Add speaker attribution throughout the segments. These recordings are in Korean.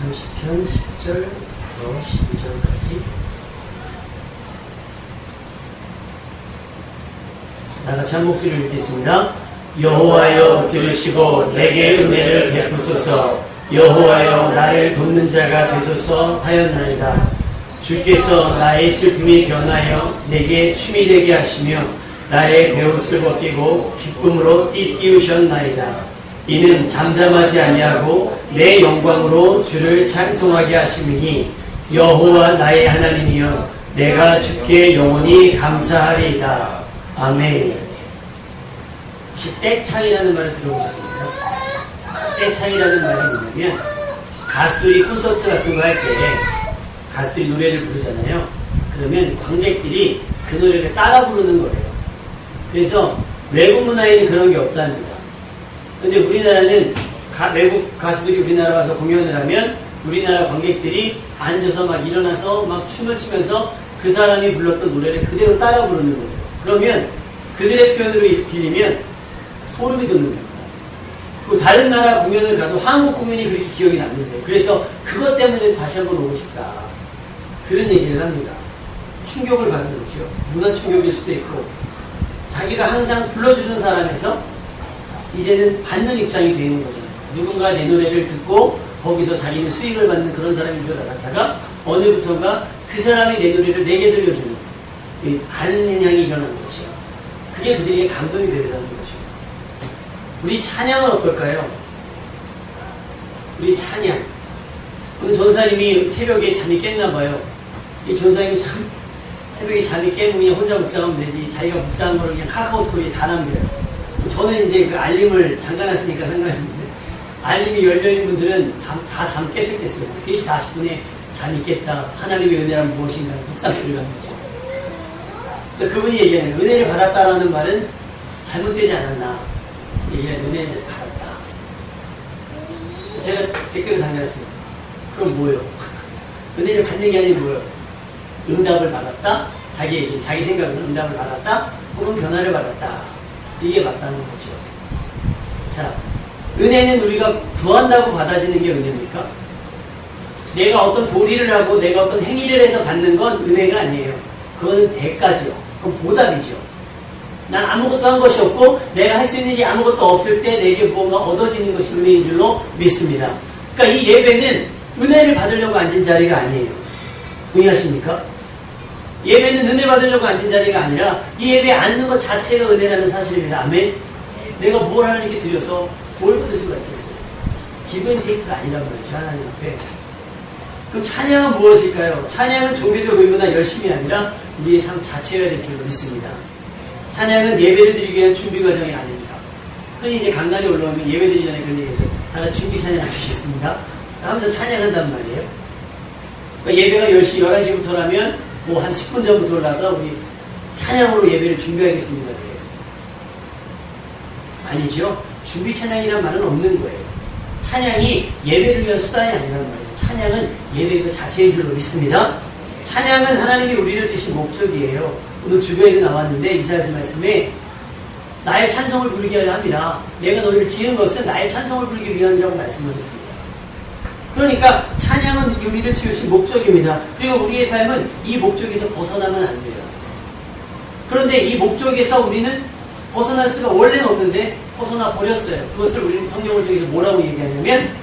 Speaker 1: 30편 10절부터 12절까지 다같이 한 목소리를 읽겠습니다. 여호와여 들으시고 내게 은혜를 베푸소서. 여호와여 나를 돕는 자가 되소서 하였나이다. 주께서 나의 슬픔이 변하여 내게 춤이 되게 하시며 나의 베옷을 벗기고 기쁨으로 띠띠우셨나이다. 이는 잠잠하지 아니하고 내 영광으로 주를 찬송하게 하심이니 여호와 나의 하나님이여 내가 주께 영원히 감사하리이다. 아멘. 혹시 떼창이라는 말을 들어보셨습니까? 떼창이라는 말이 뭐냐면 가수들이 콘서트 같은 거 할 때 가수들이 노래를 부르잖아요. 그러면 관객들이 그 노래를 따라 부르는 거예요. 그래서 외국 문화에는 그런 게 없답니다. 근데 우리나라는 외국 가수들이 우리나라 와서 공연을 하면 우리나라 관객들이 앉아서 막 일어나서 막 춤을 추면서 그 사람이 불렀던 노래를 그대로 따라 부르는 거예요. 그러면 그들의 표현으로 빌리면 소름이 돋는답니다. 그리고 다른 나라 공연을 가도 한국 공연이 그렇게 기억이 남는데요. 그래서 그것 때문에 다시 한번 오고 싶다. 그런 얘기를 합니다. 충격을 받는 거죠. 문화 충격일 수도 있고 자기가 항상 불러주던 사람에서 이제는 받는 입장이 되는 거잖아요. 누군가 내 노래를 듣고 거기서 자기는 수익을 받는 그런 사람인 줄 알았다가 어느부턴가 그 사람이 내 노래를 내게 들려주는 받는 향이 일어난 거죠. 그게 그들에게 감동이 되더라는 거죠. 우리 찬양은 어떨까요? 우리 찬양. 오늘 전사님이 새벽에 잠이 깼나 봐요. 이 전사님이 참 새벽에 잠이 깨면 그냥 혼자 묵상하면 되지. 자기가 묵상한 거를 그냥 카카오 스토리에 다 남겨요. 저는 이제 그 알림을 잠가놨으니까 상관없는데 알림이 열려있는 분들은 다 잠 깨셨겠어요. 3시 40분에 잠이 깼다. 하나님의 은혜란 무엇인가 묵상 소리가 나죠. 그래서 그분이 얘기하는 은혜를 받았다라는 말은 잘못되지 않았나. 얘기하는 은혜를 받았다. 제가 댓글을 달렸어요. 그럼 뭐예요? 은혜를 받는 게 아니면 뭐예요? 응답을 받았다? 자기 생각으로 응답을 받았다? 혹은 변화를 받았다. 이게 맞다는 거죠. 자, 은혜는 우리가 구한다고 받아지는 게 은혜입니까? 내가 어떤 도리를 하고 내가 어떤 행위를 해서 받는 건 은혜가 아니에요. 그건 대가죠. 그건 보답이죠. 난 아무것도 한 것이 없고 내가 할 수 있는 게 아무것도 없을 때 내게 무언가 얻어지는 것이 은혜인 줄로 믿습니다. 그러니까 이 예배는 은혜를 받으려고 앉은 자리가 아니에요. 동의하십니까? 예배는 은혜 받으려고 앉은 자리가 아니라 이 예배에 앉는 것 자체가 은혜라는 사실입니다. 아멘. 내가 뭘 하나님께 드려서 뭘 받을 수가 있겠어요? 기분 테이크가 아니란 말이죠. 하나님 앞에. 그럼 찬양은 무엇일까요? 찬양은 종교적 의무나 열심이 아니라 우리의 삶 자체가 될 줄로 믿습니다. 찬양은 예배를 드리기 위한 준비 과정이 아닙니다. 흔히 이제 강단에 올라오면 예배 드리기 전에 그런 얘기죠. 다 같이 준비 찬양 하시겠습니다. 하면서 찬양한단 말이에요. 그러니까 예배가 10시, 11시부터라면 뭐 한 10분 전부터 올라서 우리 찬양으로 예배를 준비하겠습니다. 그래요. 아니죠. 준비 찬양이란 말은 없는 거예요. 찬양이 예배를 위한 수단이 아니란 말이에요. 찬양은 예배 그 자체인 줄로 믿습니다. 찬양은 하나님이 우리를 주신 목적이에요. 오늘 주변에도 나왔는데 이사야서 말씀에 나의 찬송을 부르게 하려 합니다. 내가 너희를 지은 것은 나의 찬송을 부르기 위함이라고 말씀하셨습니다. 그러니까 찬양은 우리를 지으신 목적입니다. 그리고 우리의 삶은 이 목적에서 벗어나면 안 돼요. 그런데 이 목적에서 우리는 벗어날 수가 원래는 없는데 벗어나 버렸어요. 그것을 우리는 성경을 통해서 뭐라고 얘기하냐면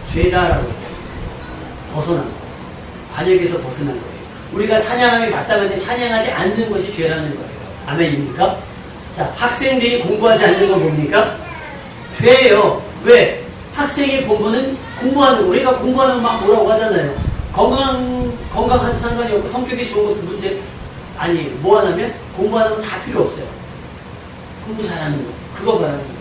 Speaker 1: 죄다라고 얘기합니다. 벗어난 거. 관역에서 벗어난 거예요. 우리가 찬양함이 마땅한데 찬양하지 않는 것이 죄라는 거예요. 아멘입니까? 자, 학생들이 공부하지 않는 건 뭡니까? 죄예요. 왜? 학생의 본분은 공부하는 거. 우리가 공부하는 거 막 뭐라고 하잖아요. 건강한 상관이 없고 성격이 좋은 것도 문제 아니에요. 뭐 하냐면 공부하는 건 다 필요 없어요. 공부 잘하는 거. 그거 바라는 거예요.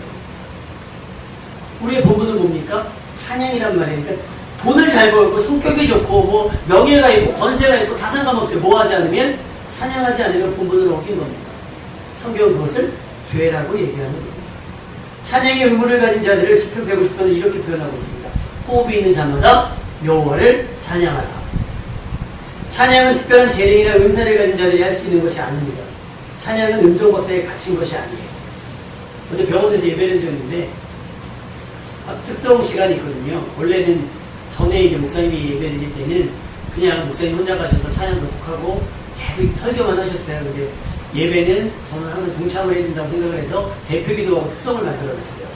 Speaker 1: 우리의 본분은 뭡니까? 찬양이란 말이에요. 그러니까 돈을 잘 벌고 성격이 좋고 뭐 명예가 있고 권세가 있고 다 상관없어요. 뭐 하지 않으면 찬양하지 않으면 본분을 어긴 겁니다. 성경은 그것을 죄라고 얘기하는 겁니다. 찬양의 의무를 가진 자들을 시편 150편은 이렇게 표현하고 있습니다. 호흡이 있는 자마다 여호와를 찬양하라. 찬양은 특별한 재능이나 은사를 가진 자들이 할 수 있는 것이 아닙니다. 찬양은 음정박자에 갇힌 것이 아니에요. 어제 병원에서 예배를 드렸는데 특성 시간이 있거든요. 원래는 전에 이제 목사님이 예배드릴 때는 그냥 목사님 혼자 가셔서 찬양 독하고 계속 설교만 하셨어요. 근데 예배는 저는 항상 동참을 해야 된다고 생각을 해서 대표 기도하고 특성을 만들어냈어요.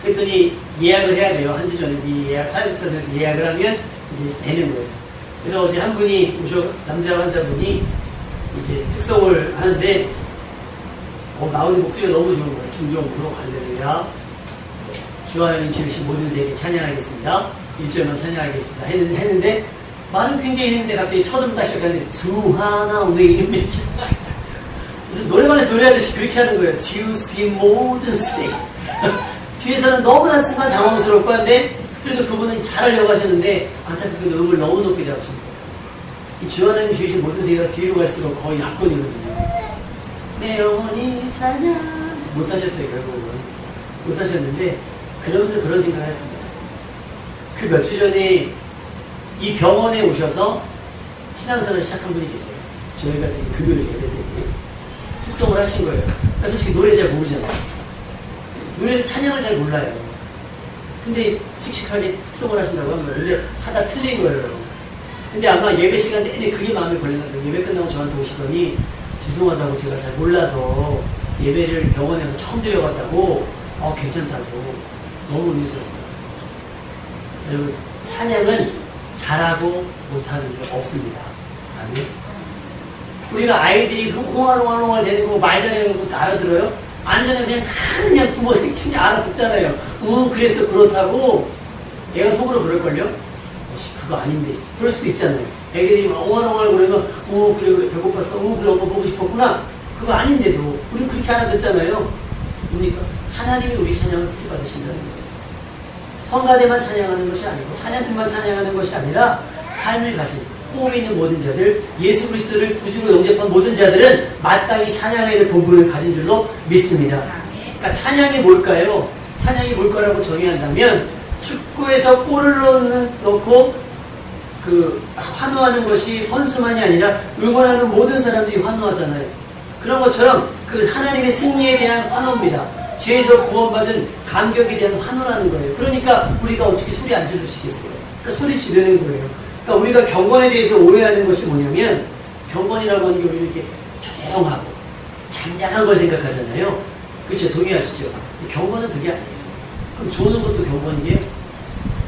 Speaker 1: 그랬더니 예약을 해야 돼요. 한 주 전에 이 예약, 사역사한테 예약을 하면 이제 되는 거예요. 그래서 어제 한 분이 남자 환자분이 이제 특성을 하는데 나오는 목소리가 너무 좋은 거예요. 중종으로 할렐루야. 주 하나님 지으신 모든 세계 찬양하겠습니다. 1절만 찬양하겠습니다. 했는데 말은 굉장히 했는데 갑자기 쳐들어 다시 시작하는데 주 하나님 이렇게 무슨 노래방에서 노래하듯이 그렇게 하는 거예요. 지으신 모든 세계 뒤에서는 너무나 순간 당황스럽고 한데 그래도 그분은 잘하려고 하셨는데 안타깝게도 음을 너무 높게 잡으신 거예요. 이 주 하나님 지으신 모든 세계가 뒤로 갈수록 거의 약권이거든요. 내 영혼이 찬양 못하셨어요. 결국은 못하셨는데 그러면서 그런 생각을 했습니다. 그 몇 주 전에 이 병원에 오셔서 신앙생활을 시작한 분이 계세요. 저희가 금요일 예배 때 특성을 하신 거예요. 그러니까 솔직히 노래 잘 모르잖아요. 노래를 찬양을 잘 몰라요. 근데 씩씩하게 특성을 하신다고 한 거예요. 근데 하다 틀린 거예요. 근데 아마 예배 시간 내내 그게 마음에 걸렸나 봐요. 예배 끝나고 저한테 오시더니 죄송하다고 제가 잘 몰라서 예배를 병원에서 처음 드려봤다고 괜찮다고 너무 의미스럽다. 여러분 찬양은 잘하고 못하는 게 없습니다. 아멘. 우리가 아이들이 홍알홍알 되는 거 말 잘하는 거 알아들어요? 아니잖아요. 그냥 부모 생충이 알아듣잖아요. 그래서 그렇다고 얘가 속으로 그럴걸요? 그거 아닌데 그럴 수도 있잖아요. 애기들이 막 옹알옹알 그러면 그래 배고팠어. 그래 엄마 보고 싶었구나. 그거 아닌데도 우리는 그렇게 알아듣잖아요. 그러니까 하나님이 우리 찬양을 그렇게 받으신다는 거예요. 성가대만 찬양하는 것이 아니고 찬양팀만 찬양하는 것이 아니라 삶을 가진 호흡 있는 모든 자들, 예수 그리스도를 구주로 영접한 모든 자들은 마땅히 찬양해야 될 본분을 가진 줄로 믿습니다. 그러니까 찬양이 뭘까요? 찬양이 뭘 거라고 정의한다면 축구에서 골을 넣고 환호하는 것이 선수만이 아니라 응원하는 모든 사람들이 환호하잖아요. 그런 것처럼 그 하나님의 승리에 대한 환호입니다. 죄에서 구원받은 감격에 대한 환호라는 거예요. 그러니까 우리가 어떻게 소리 안 지르시겠어요? 그러니까 소리 지르는 거예요. 그러니까 우리가 경건에 대해서 오해하는 것이 뭐냐면 경건이라고 하는 게 우리는 이렇게 조용하고 잠잠한 걸 생각하잖아요. 그렇죠? 동의하시죠? 경건은 그게 아니에요. 그럼 조는 것도 경건이에요?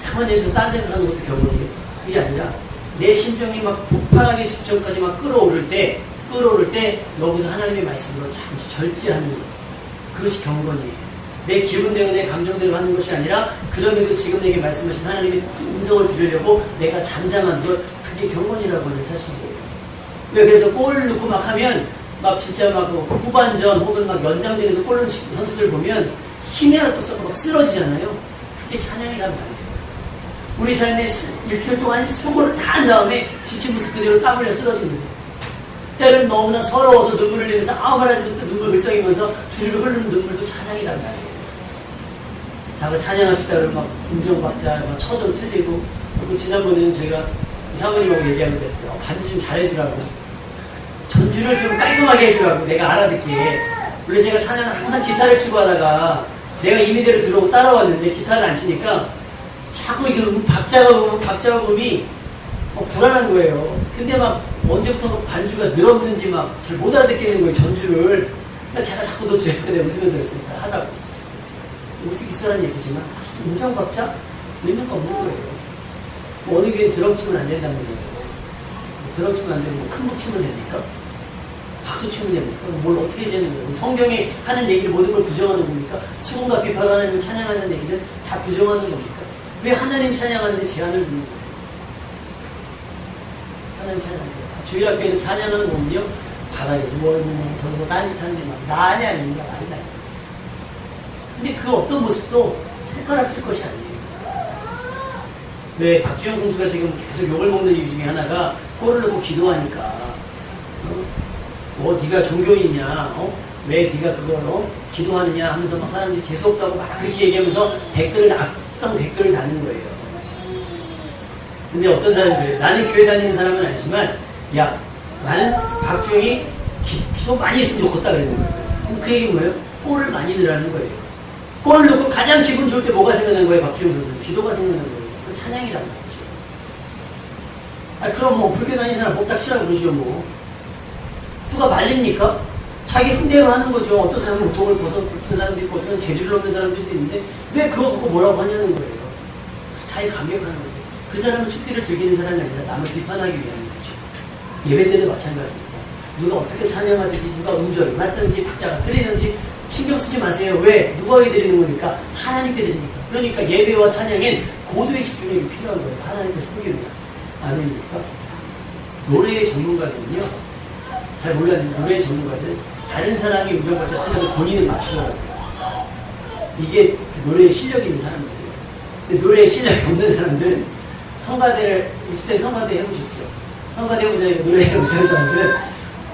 Speaker 1: 가만히 있어서 딴 생각하는 것도 경건이에요? 그게 아니라 내 심정이 막 폭발하기 직전까지 막 끌어오를 때 여기서 하나님의 말씀으로 잠시 절제하는 거예요. 그것이 경건이에요. 내 기분대로 내 감정대로 하는 것이 아니라 그럼에도 지금 내게 말씀하신 하나님의 음성을 들으려고 내가 잠잠한 것, 그게 경건이라고 하는 사실이에요. 그래서 골을 넣고 막 하면 막 진짜 막 후반전 혹은 막 연장전에서 골 넣는 선수들 보면 힘이 하나 또 썩고 막 쓰러지잖아요. 그게 찬양이란 말이에요. 우리 삶에 일주일 동안 수고를 다 한 다음에 지친 모습 그대로 땀 흘려 쓰러지는 거예요. 때는 너무나 서러워서 눈물을 흘리면서 아무 말 하지 못해 눈물 글썽이면서 주리로 흐르는 눈물도 찬양이란 말이에요. 자, 그 찬양합시다. 그러면 막 음정박자, 막 처도 틀리고. 그리고 지난번에는 저희가 사모님하고 얘기하면서 했어요. 반주 좀 잘해주라고. 전주를 좀 깔끔하게 해주라고. 내가 알아듣게. 원래 제가 찬양을 항상 기타를 치고 하다가 내가 이미대로 들어오고 따라왔는데 기타를 안 치니까 자꾸 이게 박자가 음이 불안한 거예요. 근데 막 언제부터 반주가 늘었는지 막 잘 못 알아듣겠는 거예요. 전주를. 그러니까 제가 자꾸 너 죄가 내가 웃으면서 그랬으니까 하다가 있으라는 얘기지만 사실 음정박자 의미가 없는 거예요. 뭐 어느 교회는 드럼 치면 안 된다면서요. 드럼 치면 안 되고 뭐 큰 북 치면 됩니까? 박수 치면 됩니까? 뭘 어떻게 해야 되는 거예요? 성경이 하는 얘기를 모든 걸 부정하는 겁니까? 수금과 비파로 하나님을 찬양하는 얘기는 다 부정하는 겁니까? 왜 하나님 찬양하는데 제한을 두는 거예요? 하나님 찬양하는 거예요. 주일학교에는 찬양하는 거 보면요. 바다에 누워있는 저기서 딴짓하는데 막 난리 아닙니까? 난리 나요. 근데 그 어떤 모습도 손가락질 것이 아니에요. 왜 박주영 선수가 지금 계속 욕을 먹는 이유 중에 하나가 골을 넣고 기도하니까 네가 종교인이냐 왜 네가 그걸 기도하느냐 하면서 막 사람들이 재수없다고 막 그렇게 얘기하면서 악성 댓글을 다는 거예요. 근데 어떤 사람이 그래요. 나는 교회 다니는 사람은 아니지만 야 나는 박주영이 기도 많이 했으면 좋겠다 그랬는 거예요. 그럼 그 얘기는 뭐예요? 골을 많이 넣으라는 거예요. 골을 넣고 가장 기분 좋을 때 뭐가 생각나는 거예요? 박주영 선수는 기도가 생각나는 거예요. 그 찬양이란 말이죠. 그럼 뭐 불교 다니는 사람 목닥치라고 그러죠 뭐. 누가 말립니까? 자기 흥대로 하는 거죠. 어떤 사람은 독을 벗어 굽는 사람도 있고 어떤 사람은 재주를 없는 사람도 있는데 왜 그거 보고 뭐라고 하냐는 거예요. 다이 감격하는 거예요. 그 사람은 축기를 즐기는 사람이 아니라 남을 비판하기 위한 거죠. 예배 때도 마찬가지입니다. 누가 어떻게 찬양하든지 누가 음절이 맞든지 박자가 틀리든지 신경 쓰지 마세요. 왜? 누구에게 드리는 거니까? 하나님께 드리니까. 그러니까 예배와 찬양엔 고도의 집중력이 필요한 거예요. 하나님께 섬깁니다. 아멘입니까? 노래의 전문가들은요, 잘 몰랐는데 노래의 전문가들은 다른 사람이 음정 박자 틀려도 본인은 맞추더라고요. 이게 그 노래의 실력이 있는 사람들이에요. 근데 노래의 실력이 없는 사람들은 성가대를, 입술에 성가대 해보십시오. 성가대 해보자니까 노래를 못하는 사람들은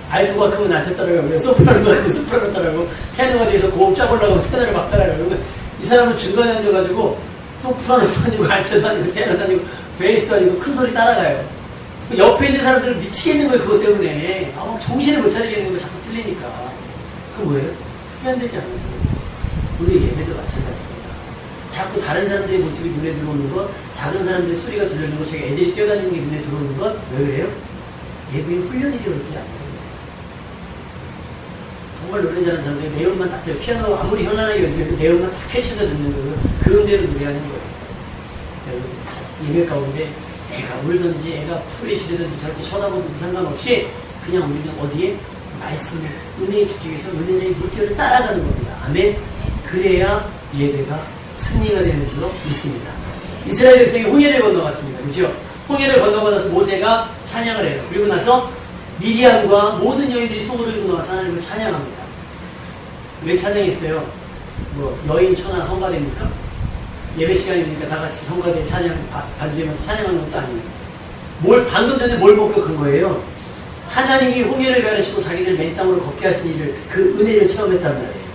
Speaker 1: 알토가 크면 알토 따라가고, 소프라노가 크면 소프라노 따라가고, 테너가 돼서 고음 쫙 올라가고, 테너를 막 따라가고, 그러면 이 사람은 중간에 앉아가지고, 소프라노도 아니고, 알토도 아니고, 테너도 아니고, 베이스도 아니고, 큰 소리 따라가요. 옆에 있는 사람들은 미치겠는 거예요, 그것 때문에. 정신을 못 차리겠는 거 자꾸 틀리니까. 그럼 뭐예요? 훈련되지 않아서. 우리 예배도 마찬가지입니다. 자꾸 다른 사람들의 모습이 눈에 들어오는 것, 작은 사람들의 소리가 들리는 것, 저기 애들이 뛰어다니는 게 눈에 들어오는 것, 왜 그래요? 예배의 훈련이 되어지지 않아서. 정말 노래 잘하는 사람들이 내음만 딱 들어요. 피아노 아무리 현란하게 연주해도 내음만 딱 캐치해서 듣는 거예요. 그 음대로 노래하는 거예요. 예배 가운데 애가 울든지 애가 소리 지르든지 저렇게 쳐다보든지 상관없이 그냥 우리는 어디에? 말씀에 은혜에 집중해서 은혜의 물결을 따라가는 겁니다. 아멘. 그래야 예배가 승리가 되는 줄로 믿습니다. 이스라엘 백성이 홍해를 건너갔습니다. 그죠? 홍해를 건너가서 모세가 찬양을 해요. 그리고 나서 미리암과 모든 여인들이 소를 이고 나와서 하나님을 찬양합니다. 왜 찬양했어요? 뭐 여인, 천하, 성가대입니까? 예배 시간이니까 다 같이 성가대 찬양, 반주하면서 찬양하는 것도 아니에요. 방금 전에 뭘 목격한 거예요? 하나님이 홍해를 가르치고 자기들 맨 땅으로 걷게 하신 일을, 그 은혜를 체험했단 말이에요.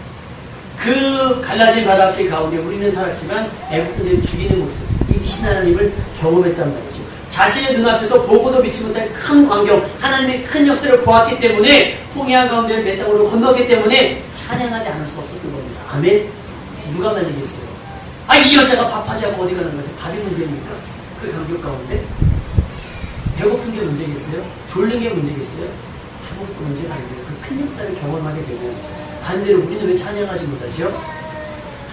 Speaker 1: 그 갈라진 바닷길 가운데 우리는 살았지만 애국분들을 죽이는 모습, 이기신 하나님을 경험했단 말이죠. 자신의 눈앞에서 보고도 믿지 못할 큰 광경, 하나님의 큰 역사를 보았기 때문에 홍해안 가운데를 맨 땅으로 건너기 때문에 찬양하지 않을 수 없었던 겁니다. 아멘? 누가 말리겠어요? 이 여자가 밥하지 않고 어디 가는 거죠? 밥이 문제입니까? 그 감격 가운데? 배고픈 게 문제겠어요? 졸린 게 문제겠어요? 아무것도 문제가 아니에요. 그 큰 역사를 경험하게 되면 반대로 우리는 왜 찬양하지 못하죠?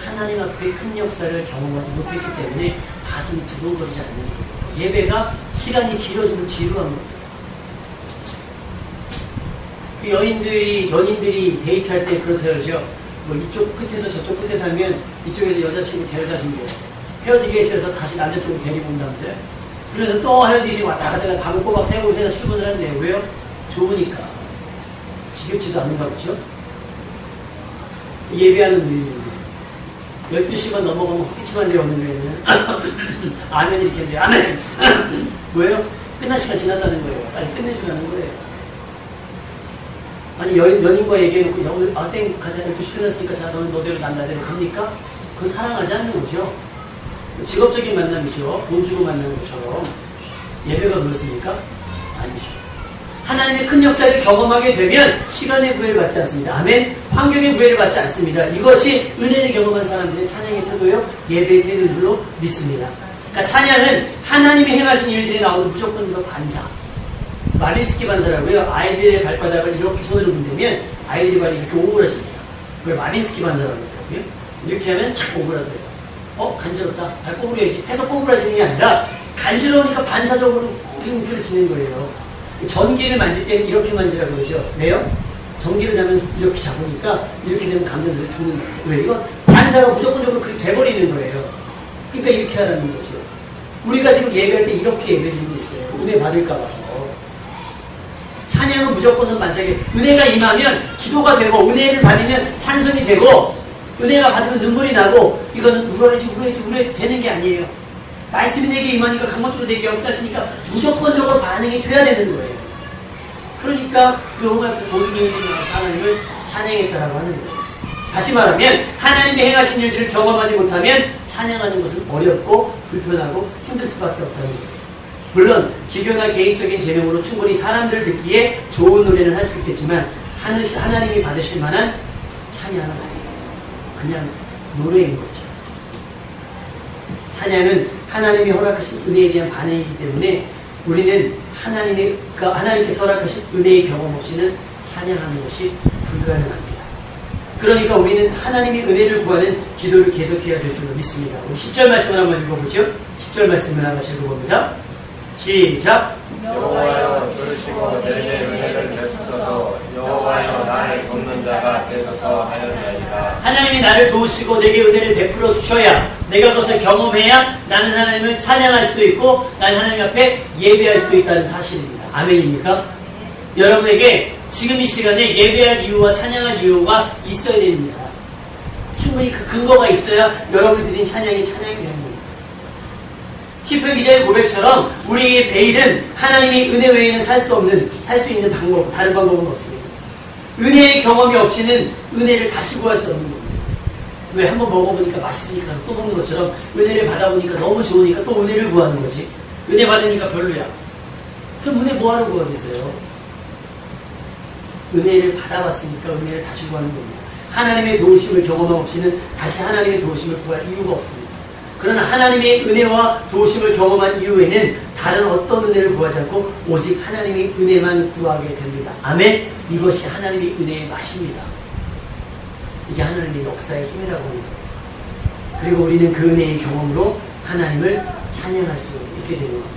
Speaker 1: 하나님 앞에 큰 역사를 경험하지 못했기 때문에 가슴이 두근거리지 않는 거예요. 예배가 시간이 길어지면 지루한 겁니다. 그 연인들이 데이트할 때 그렇다죠. 뭐 이쪽 끝에서 저쪽 끝에 살면 이쪽에서 여자친구 데려다 준대요. 헤어지기 싫어서 다시 남자쪽으로 데리고 온다면서요. 그래서 또 헤어지기 싫어 왔다 갔다가 밤을 꼬박 새고 회사 출근을 한대요. 왜요? 좋으니까. 지겹지도 않는가 보죠? 예배하는 우리는 12시간 넘어가면 헛기침한 데 오는 데는 아멘 이렇게 한대요. 아멘! 뭐예요? 끝날 시간 지났다는 거예요. 빨리 끝내주라는 거예요. 아니 연인과 얘기해놓고 야 오늘 땡 가자 12시 끝났으니까 자 너는 너대로 난 나대로 갑니까? 그건 사랑하지 않는 거죠. 직업적인 만남이죠. 돈 주고 만나는 것처럼. 예배가 그렇습니까? 아니죠. 하나님의 큰 역사를 경험하게 되면 시간의 구애를 받지 않습니다. 아멘. 환경의 구애를 받지 않습니다. 이것이 은혜를 경험한 사람들의 찬양의 태도요, 예배의 태도인 줄로 믿습니다. 그러니까 찬양은 하나님이 행하신 일들이 나오는 무조건에서 반사. 마린스키 반사라고요. 아이들의 발바닥을 이렇게 손으로 문대면 아이들의 발이 이렇게 오그라집니다. 그걸 마린스키 반사라고 하더라고요. 이렇게 하면 착 오그라들어요. 간지럽다. 발 꼬부려야지. 해서 꼬부라지는 게 아니라 간지러우니까 반사적으로 힘줄을 짓는 거예요. 전기를 만질 때는 이렇게 만지라고 그러죠. 왜요? 전기를 잡으면 이렇게 잡으니까 이렇게 되면 감전소리 죽는 거예요. 왜? 이건 반사가 무조건적으로 그렇게 돼버리는 거예요. 그러니까 이렇게 하라는 거죠. 우리가 지금 예배할 때 이렇게 예배드리고 있어요. 은혜 받을까 봐서. 찬양은 무조건 반사게. 은혜가 임하면 기도가 되고, 은혜를 받으면 찬송이 되고, 은혜가 받으면 눈물이 나고, 이거는 울어야지 되는 게 아니에요. 말씀이 내게 임하니까 강건적으로 내게 역사하시니까 무조건적으로 반응이 돼야 되는 거예요. 그러니까 그 홍합에서 모든 여인들이 나와서 하나님을 찬양했다라고 하는 거예요. 다시 말하면 하나님의 행하신 일들을 경험하지 못하면 찬양하는 것은 어렵고 불편하고 힘들 수밖에 없다는 거예요. 물론 기교나 개인적인 재능으로 충분히 사람들 듣기에 좋은 노래는 할 수 있겠지만 하나님이 받으실 만한 찬양은 아니에요. 그냥 노래인 거죠. 찬양은 하나님이 허락하신 은혜에 대한 반응이기 때문에 우리는 하나님께서 허락하신 은혜의 경험 없이는 찬양하는 것이 불가능합니다. 그러니까 우리는 하나님의 은혜를 구하는 기도를 계속해야 될 줄로 믿습니다. 우리 10절 말씀을 한번 읽어보죠. 10절 말씀을 한 번씩 읽어봅니다. 시작.
Speaker 2: 여호와여 들으시고 내게 은혜를 베푸소서. 여호와여 나를 돕는 자가 되소서 하였나이다.
Speaker 1: 하나님이 나를 도우시고 내게 은혜를 베풀어 주셔야, 내가 그것을 경험해야 나는 하나님을 찬양할 수도 있고 나는 하나님 앞에 예배할 수도 있다는 사실입니다. 아멘입니까? 여러분에게 지금 이 시간에 예배할 이유와 찬양할 이유가 있어야 됩니다. 충분히 그 근거가 있어야 여러분이 드린 찬양이 찬양이 되는 겁니다. 시편 기자의 고백처럼 우리의 매일은 하나님의 은혜 외에는 살 수 있는 방법, 다른 방법은 없습니다. 은혜의 경험이 없이는 은혜를 다시 구할 수 없는 겁니다. 왜 한번 먹어보니까 맛있으니까 또 먹는 것처럼 은혜를 받아보니까 너무 좋으니까 또 은혜를 구하는 거지. 은혜 받으니까 별로야. 그럼 은혜 뭐하러 구하겠어요? 은혜를 받아봤으니까 은혜를 다시 구하는 겁니다. 하나님의 도우심을 경험함 없이는 다시 하나님의 도우심을 구할 이유가 없습니다. 그러나 하나님의 은혜와 도우심을 경험한 이후에는 다른 어떤 은혜를 구하지 않고 오직 하나님의 은혜만 구하게 됩니다. 아멘. 이것이 하나님의 은혜의 맛입니다. 이게 하나님의 역사의 힘이라고 합니다. 그리고 우리는 그 은혜의 경험으로 하나님을 찬양할 수 있게 되는 겁니다.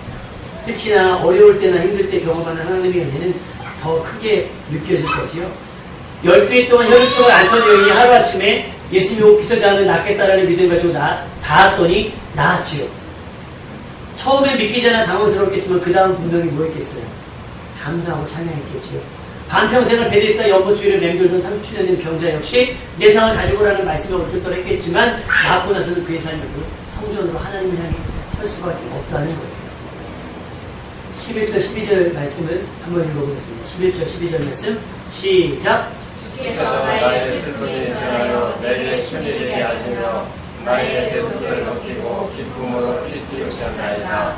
Speaker 1: 특히나 어려울 때나 힘들 때 경험하는 하나님의 은혜는 더 크게 느껴질 거지요. 12해 동안 혈육적을 앓던 여인이 하루아침에 예수님이 오기서 다음에 낫겠다라는 믿음 가지고 닿았더니 나았지요. 처음에 믿기지 않아 당황스럽겠지만 그 다음 분명히 뭐 했겠어요? 감사하고 찬양했겠지요. 반평생을 베데스다 연못주의를 맴돌던 37년 된 병자 역시 내상을 가지고라는 말씀에 얼떨떨했겠지만 낫고 나서는 그의 삶이 성전으로 하나님을 향해 설 수밖에 없다는 거예요. 11절 12절 말씀을 한번 읽어보겠습니다. 11절 12절 말씀 시작.
Speaker 2: 주께서 나의 슬픔이 변하여 내게 춤이 되게 하시며 나의 배부를 높이고 기쁨으로 휘띄우셨나이다.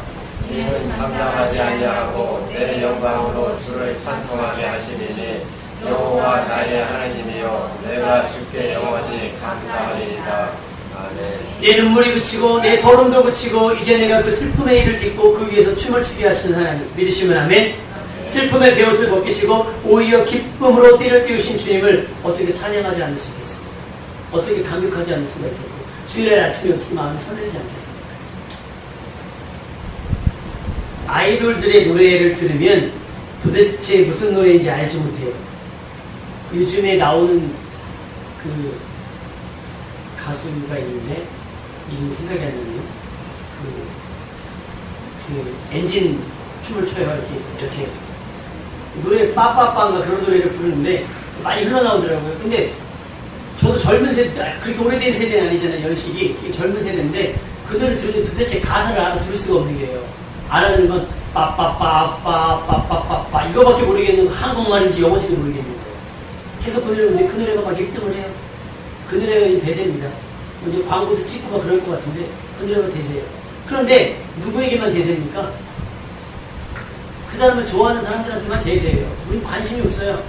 Speaker 2: 이는 참담하지 아니하고 내 영광으로 주를 찬송하게 하시리니 여호와 나의 하나님이여 내가 주께 영원히 감사하리이다. 아멘.
Speaker 1: 내 눈물이 그치고 내 소름도 그치고 이제 내가 그 슬픔의 일을 딛고 그 위에서 춤을 추게 하시는 하나님 믿으시면 아멘. 슬픔의 베옷을 벗기시고 오히려 기쁨으로 띠를 띄우신 주님을 어떻게 찬양하지 않을 수 있겠습니까? 어떻게 감격하지 않을 수가 있겠고 주일날 아침에 어떻게 마음이 설레지 않겠습니까? 아이돌들의 노래를 들으면 도대체 무슨 노래인지 알지 못해요. 요즘에 나오는 그 가수가 있는데 이름 생각이 안 나네요. 그 엔진 춤을 춰요. 이렇게 노래 빠빠빠인가 그런 노래를 부르는데 많이 흘러나오더라고요. 근데 저도 젊은 세대, 그렇게 오래된 세대는 아니잖아요. 연식이 젊은 세대인데 그 노래 들으면 도대체 가사를 알아들을 수가 없는 게요. 알아듣는 건 빠빠빠빠빠빠빠빠 이거밖에 모르겠는 거, 한국말인지 영어인지도 모르겠는 거예요. 계속 그 노래 부르는데 그 노래가 막 1등을 해요. 그 노래가 대세입니다. 이제 광고도 찍고 막 그럴 것 같은데 그 노래가 대세예요. 그런데 누구에게만 대세입니까? 그 사람을 좋아하는 사람들한테만 대세예요. 우린 관심이 없어요.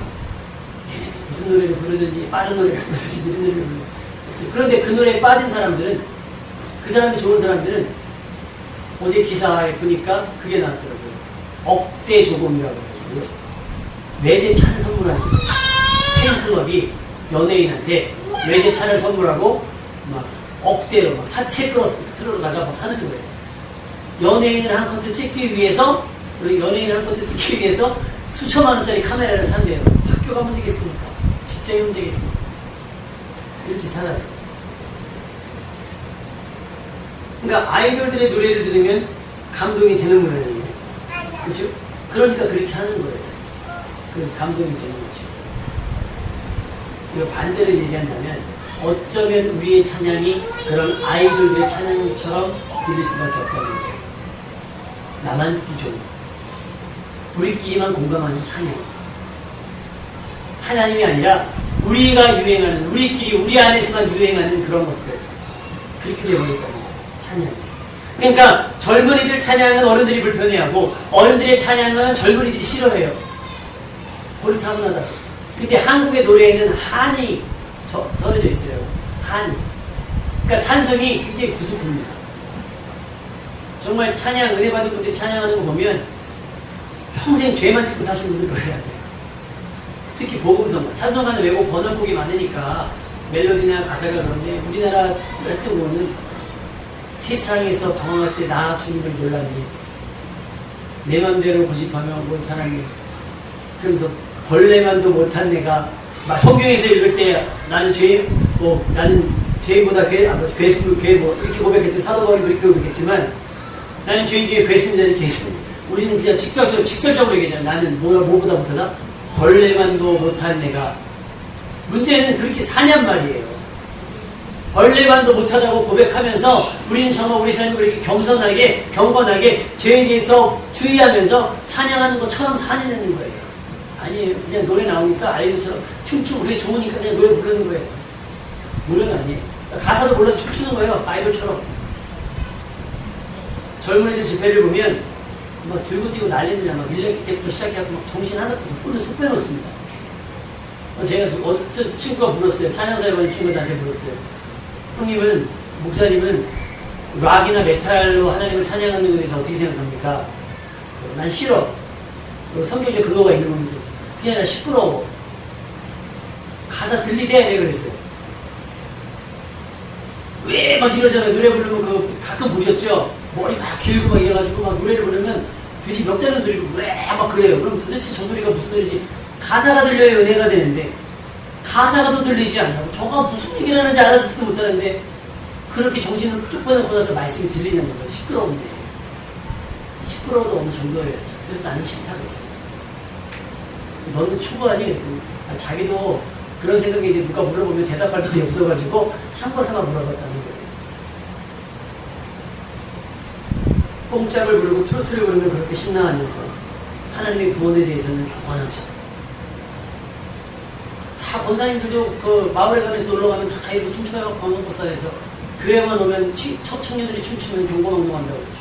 Speaker 1: 무슨 노래를 부르든지 빠른 노래를 부르든지 느린 노래를 부르든지. 그런데 그 노래에 빠진 사람들은, 그 사람이 좋은 사람들은 어제 기사에 보니까 그게 나왔더라고요. 억대 조공이라고 해가지고요. 외제차를 선물하는 거예요. 팬클럽이 연예인한테 외제차를 선물하고 막 억대로 막 사채 끌어다가 막 하는 거예요. 연예인을 한 컨트 찍기 위해서, 연예인을 한 컨트 찍기 위해서 수천만 원짜리 카메라를 산대요. 학교가 문제겠습니까? 직장이 문제겠습니까? 이렇게 살아요. 그러니까 아이돌들의 노래를 들으면 감동이 되는 모양이에요. 그렇죠? 그러니까 그렇게 하는 거예요. 그렇게 감동이 되는 거죠. 이거 반대로 얘기한다면 어쩌면 우리의 찬양이 그런 아이돌들의 찬양처럼 들릴 수밖에 없다는 거예요. 나만 듣기 좋은, 우리끼리만 공감하는 찬양. 하나님이 아니라 우리가 유행하는, 우리끼리 우리 안에서만 유행하는 그런 것들, 그렇게 되어버렸다는 거예요. 찬양. 그러니까 젊은이들 찬양은 어른들이 불편해하고 어른들의 찬양은 젊은이들이 싫어해요. 고리타분하다. 근데 한국의 노래에는 한이 서려져 있어요. 한이. 그러니까 찬성이 굉장히 구슬픕니다. 정말 찬양, 은혜 받은 분들이 찬양하는 거 보면 평생 죄만 짓고 사신 분들 그래야 돼요. 특히 복음성가, 찬송가는 외국 번역곡이 많으니까 멜로디나 가사가 그런데 우리나라 같은 경우는 세상에서 방황할 때 나 주님을 몰랐니? 내 맘대로 고집하며 본 사람이 그러면서 벌레만도 못한 내가 막 성경에서 읽을 때 나는 나는 죄인보다 괴수 이렇게 고백했지만 사도 바울이 그렇게 고백했지만 나는 죄인 중에 괴수인다는 괴수. 우리는 그냥 직설적으로 얘기하잖아. 나는 뭐보다 못하다? 벌레만도 못한 내가. 문제는 그렇게 사냔 말이에요. 벌레만도 못하다고 고백하면서 우리는 정말 우리 삶을 그렇게 겸손하게 경건하게 죄에 대해서 주의하면서 찬양하는 것처럼 사냐는 거예요. 아니에요. 그냥 노래 나오니까 아이들처럼 춤추고 그게 좋으니까 그냥 노래 부르는 거예요. 노래는 아니에요. 가사도 몰라도 춤추는 거예요. 아이돌처럼. 젊은 애들 집회를 보면 막 들고 뛰고 난립니다. 막 1학기 때부터 시작해서 막 정신 하나도 없어. 손을 쑥 빼놓습니다. 제가 어떤 친구가 물었어요. 찬양사회관 친구가 나한테 물었어요. 형님은, 목사님은 락이나 메탈로 하나님을 찬양하는 것에 대해서 어떻게 생각합니까? 그래서 난 싫어. 그리고 성경에 근거가 있는 겁니다. 그냥 난 시끄러워. 가사 들리대? 내가 그랬어요. 왜 막 이러잖아요. 노래 부르면 가끔 보셨죠? 머리 막 길고 막 이래가지고 막 노래를 부르면 돼지 몇 대는 소리고 왜 막 그래요. 그럼 도대체 저 소리가 무슨 소리인지 가사가 들려야 은혜가 되는데 가사가 더 들리지 않냐고. 저가 무슨 얘기를 하는지 알아듣지도 못하는데 그렇게 정신을 푸쩍 빼놓고 나서 말씀이 들리냐는 거예요. 시끄러운데. 시끄러워도 어느 정도여야지. 그래서 나는 싫다고 했어요. 너는 추구하니? 자기도 그런 생각이 이제 누가 물어보면 대답할 돈이 없어가지고 참고삼아 물어봤다는 거예요. 뽕짝을 부르고 트로트를 부르면 그렇게 신나하면서 하나님의 구원에 대해서는 경건하지. 다 권사님들도 그 마을에 가면서 놀러가면 다 가입고 춤춰요. 광원보살에서 교회만 오면 첫 청년들이 춤추면 경건운동한다고 그러죠.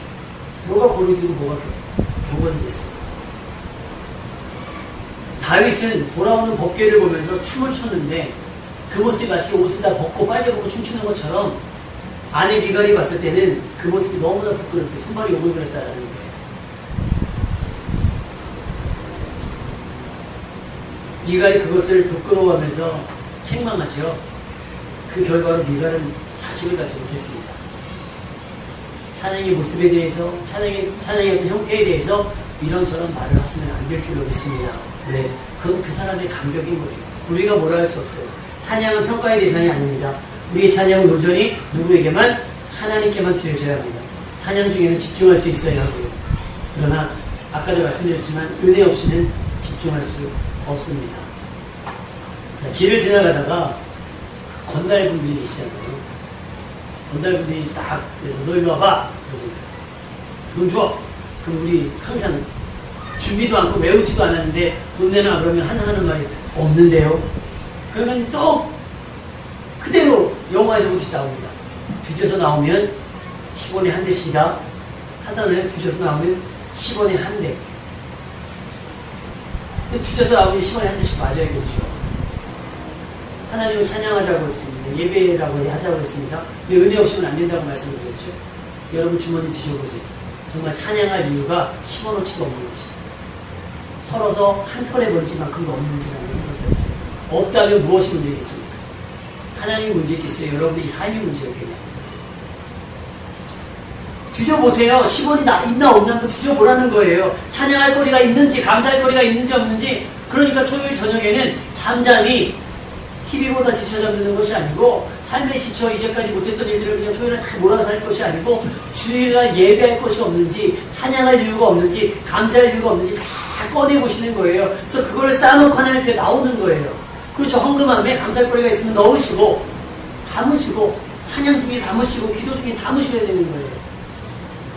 Speaker 1: 뭐가 고르기고 뭐가 경건이 됐어요. 다윗은 돌아오는 법궤를 보면서 춤을 췄는데 그 모습이 마치 옷을 다 벗고 빨개보고 춤추는 것처럼 아내 미갈이 봤을 때는 그 모습이 너무나 부끄럽게 손발이 오글거렸다는 거예요. 미갈이 그것을 부끄러워하면서 책망하죠. 그 결과로 미갈은 자식을 갖지 못했습니다. 찬양의 모습에 대해서, 찬양의 어떤 형태에 대해서 이런저런 말을 하시면 안 될 줄로 믿습니다. 네, 그건 그 사람의 감격인 거예요. 우리가 뭐라 할 수 없어요. 찬양은 평가의 대상이 아닙니다. 우리의 찬양은 온전히 누구에게만? 하나님께만 드려져야 합니다. 찬양 중에는 집중할 수 있어야 하고요. 그러나 아까도 말씀드렸지만 은혜 없이는 집중할 수 없습니다. 자, 길을 지나가다가 건달분들이 계시잖아요. 건달분들이 딱 그래서 너 일로 와봐. 그래서 돈 줘. 그럼 우리 항상 준비도 않고 외우지도 않았는데 돈 내놔 그러면 하는 말이 없는데요. 그러면 또 그대로 영화에서 보듯이 나옵니다. 뒤져서 나오면 10원에 한 대씩이다 하잖아요. 뒤져서 나오면 10원에 한 대. 뒤져서 나오면 10원에 한 대씩 맞아야겠죠. 하나님을 찬양하자고 했습니다. 예배라고 하자고 했습니다. 근데 은혜 없이는 안 된다고 말씀드렸죠. 여러분 주머니 뒤져보세요. 정말 찬양할 이유가 10원어치도 없는지, 털어서 한 털의 먼지만큼도 없는지라는 생각해보세요. 없다면 무엇이 문제겠습니까? 하나님이 문제겠어요? 여러분의 삶이 문제였겠냐고요. 뒤져보세요. 10원이 있나 없나 한번 뒤져보라는 거예요. 찬양할 거리가 있는지, 감사할 거리가 있는지 없는지. 그러니까 토요일 저녁에는 잠잠히 TV보다 지쳐 잠드는 것이 아니고, 삶에 지쳐 이제까지 못했던 일들을 그냥 토요일에 다 몰아서 할 것이 아니고, 주일날 예배할 것이 없는지, 찬양할 이유가 없는지, 감사할 이유가 없는지 다 꺼내보시는 거예요. 그래서 그걸 쌓아놓고 하나님 앞에 나오는 거예요. 그렇죠. 헌금함에 감사할 거리가 있으면 넣으시고, 담으시고, 찬양 중에 담으시고, 기도 중에 담으셔야 되는 거예요.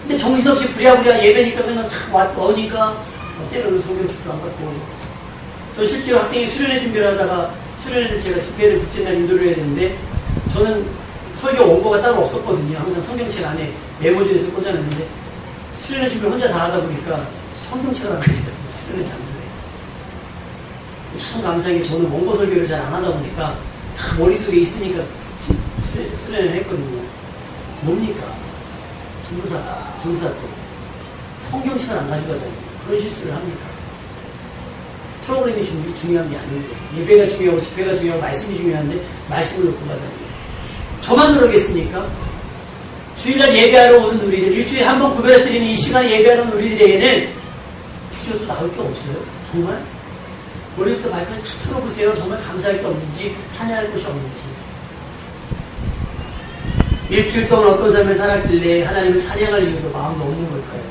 Speaker 1: 근데 정신없이 부랴부랴 예배니까 그냥 착 와오니까, 때로는 성경책도 안 갖고 오고. 저 실제로 학생이 수련회 준비를 하다가, 수련회를 제가 집회를 둘째 날 인도를 해야 되는데, 저는 설교 원고가 따로 없었거든요. 항상 성경책 안에 메모지에서 꽂아놨는데, 수련회 준비를 혼자 다 하다 보니까 성경책을 하나 찍었어요. 수련회 장소에. 참 감사하게 저는 원고 설교를 잘 안 하다 보니까 다 머릿속에 있으니까 수련회를 했거든요. 뭡니까? 중사 때 성경책을 안 가져가다니. 그런 실수를 합니다. 프로그램이 중요한 게 아닌데, 예배가 중요하고 집회가 중요하고 말씀이 중요한데 말씀을 놓고 가다니. 저만 그러겠습니까? 주일날 예배하러 오는 우리들, 일주일에 한 번 구별해서 드리는 이 시간에 예배하러 오는 우리들에게는 뒤져도 나올 게 없어요. 정말? 머리부터 발까지 툭 틀어보세요. 정말 감사할 게 없는지, 찬양할 것이 없는지. 일주일 동안 어떤 삶을 살았길래 하나님을 찬양할 이유도 마음도 없는 걸까요?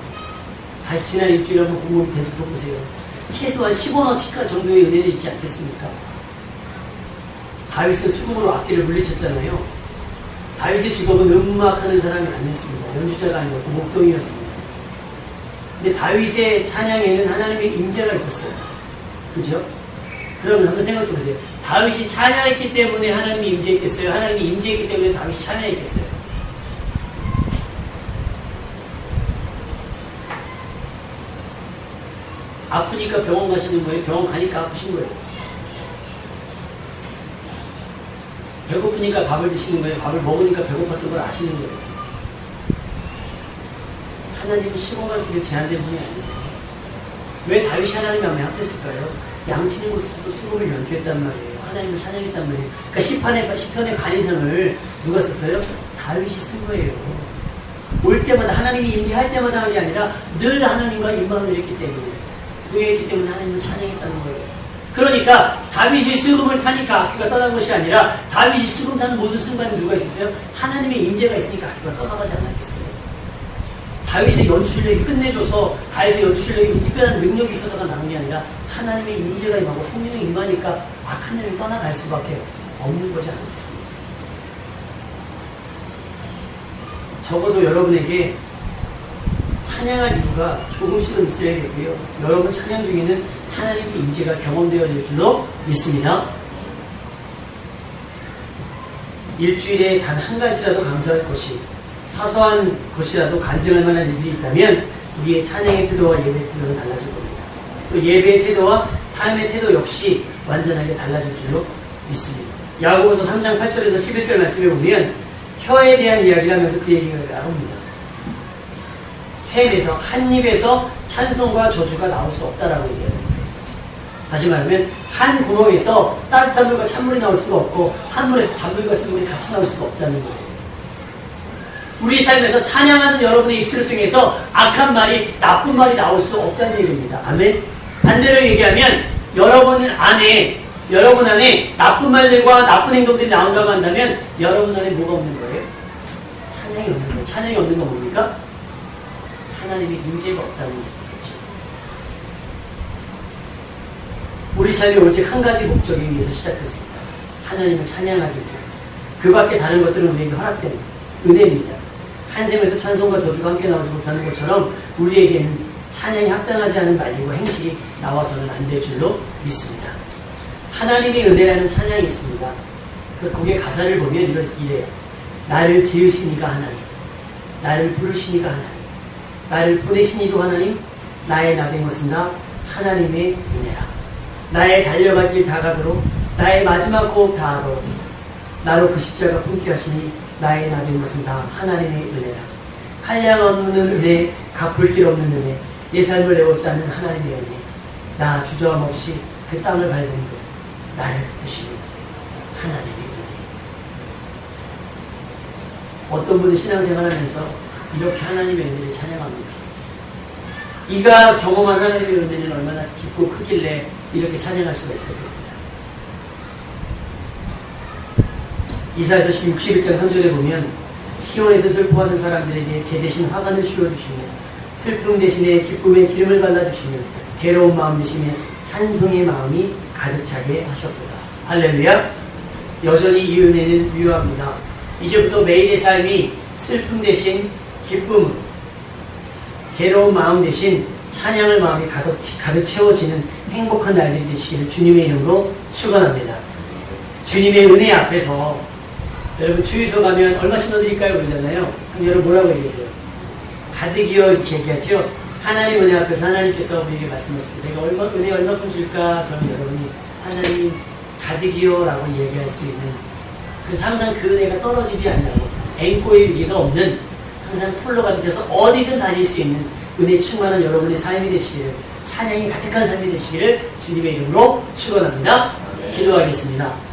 Speaker 1: 다시 지난 일주일에 한번 공부를 되짚어보세요. 최소한 10원어치 정도의 은혜는 있지 않겠습니까? 다윗은 수금으로 악기를 물리쳤잖아요. 다윗의 직업은 음악하는 사람이 아니었습니다. 연주자가 아니었고 목동이었습니다. 근데 다윗의 찬양에는 하나님의 임재가 있었어요. 그죠? 그러면 한번 생각해 보세요. 다윗이 찬양했기 때문에 하나님이 임재했겠어요? 하나님이 임재했기 때문에 다윗이 찬양했겠어요? 아프니까 병원 가시는 거예요? 병원 가니까 아프신 거예요? 배고프니까 밥을 드시는 거예요? 밥을 먹으니까 배고팠던 걸 아시는 거예요? 하나님은 시공간 속에 제한된 분이 아니에요. 왜 다윗이 하나님 마음에 합했을까요? 양치는 곳에서도 수금을 연주했단 말이에요. 하나님을 찬양했단 말이에요. 그러니까 시편의 반 이상을 누가 썼어요? 다윗이 쓴 거예요. 올 때마다 하나님이 임재할 때마다 하는 게 아니라 늘 하나님과 임마을 했기 때문에, 동행했기 때문에 하나님을 찬양했다는 거예요. 그러니까 다윗이 수금을 타니까 악기가 떠난 것이 아니라 다윗이 수금 타는 모든 순간에 누가 있었어요? 하나님의 임재가 있으니까 악기가 떠나가지 않았겠어요. 다윗의 연주 실력이 끝내줘서 다윗의 연주 실력이 특별한 능력이 있어서가 나는 게 아니라 하나님의 임재가 임하고 성령이 임하니까 악한 영이 떠나갈 수밖에 없는 거지 않겠습니까? 적어도 여러분에게 찬양할 이유가 조금씩은 있어야겠고요. 여러분 찬양 중에는 하나님의 임재가 경험되어질 줄로 믿습니다. 일주일에 단 한 가지라도 감사할 것이, 사소한 것이라도 간증할 만한 일들이 있다면 우리의 찬양의 태도와 예배의 태도는 달라질 겁니다. 또 예배의 태도와 삶의 태도 역시 완전하게 달라질 줄로 믿습니다. 야고보서 3장 8절에서 11절 말씀에 보면 혀에 대한 이야기를 하면서 그 얘기가 나옵니다. 샘에서, 한 입에서 찬송과 저주가 나올 수 없다라고 얘기합니다. 다시 말하면 한 구멍에서 따뜻한 물과 찬물이 나올 수가 없고 한 물에서 단물과 쓴물이 같이 나올 수가 없다는 거예요. 우리 삶에서 찬양하는 여러분의 입술을 통해서 악한 말이, 나쁜 말이 나올 수 없다는 얘기입니다. 아멘. 반대로 얘기하면 여러분 안에 나쁜 말들과 나쁜 행동들이 나온다고 한다면 여러분 안에 뭐가 없는 거예요? 찬양이 없는 거예요. 찬양이 없는 건 뭡니까? 하나님의 임재가 없다는 얘기겠죠. 우리 삶이 오직 한 가지 목적에 의해서 시작했습니다. 하나님을 찬양하기 위해. 그 밖에 다른 것들은 우리에게 허락된 은혜입니다. 한 샘에서 찬송과 저주가 함께 나오지 못하는 것처럼 우리에게는 찬양이 합당하지 않은 말과 행실이 나와서는 안 될 줄로 믿습니다. 하나님의 은혜라는 찬양이 있습니다. 거기에 가사를 보면 이래요. 나를 지으시니가 하나님, 나를 부르시니가 하나님, 나를 보내시니도 하나님, 나의 나된 것은 다 하나님의 은혜라. 나의 달려갈 길 다 가도록, 나의 마지막 호흡 다 하도록 나로 그 십자가 품게 하시니 나의 나된 것은 다 하나님의 은혜라. 한량 없는 은혜, 갚을 길 없는 은혜, 내 삶을 에워싸는 하나님의 은혜. 나 주저함 없이 그 땅을 밟은 것, 나를 붙드시는 하나님의 은혜. 어떤 분은 신앙생활하면서 이렇게 하나님의 은혜를 찬양합니다. 이가 경험한 하나님의 은혜는 얼마나 깊고 크길래 이렇게 찬양할 수가 있었겠어요. 이사야서 61장 3절에 보면 시온에서 슬퍼하는 사람들에게 제 대신 화관을 씌워주시며 슬픔 대신에 기쁨의 기름을 발라주시며 괴로운 마음 대신에 찬송의 마음이 가득 차게 하셨도다. 할렐루야. 여전히 이 은혜는 유효합니다. 이제부터 매일의 삶이 슬픔 대신 기쁨, 괴로운 마음 대신 찬양을 마음이 가득 채워지는 행복한 날들이 되시기를 주님의 이름으로 축원합니다. 주님의 은혜 앞에서 여러분 주유소 가면 얼마씩 넣어드릴까요? 그러잖아요. 그럼 여러분 뭐라고 얘기하세요? 가득이요 이렇게 얘기하죠. 하나님 은혜 앞에서 하나님께서 우리에게 말씀하실 때 내가 은혜 얼마큼 줄까? 그러면 여러분이 하나님 가득이요 라고 얘기할 수 있는, 그래서 항상 그 은혜가 떨어지지 않냐고 앵꼬의 위기가 없는, 항상 풀로 가득해서 어디든 다닐 수 있는 은혜 충만한 여러분의 삶이 되시기를, 찬양이 가득한 삶이 되시기를 주님의 이름으로 축원합니다. 기도하겠습니다.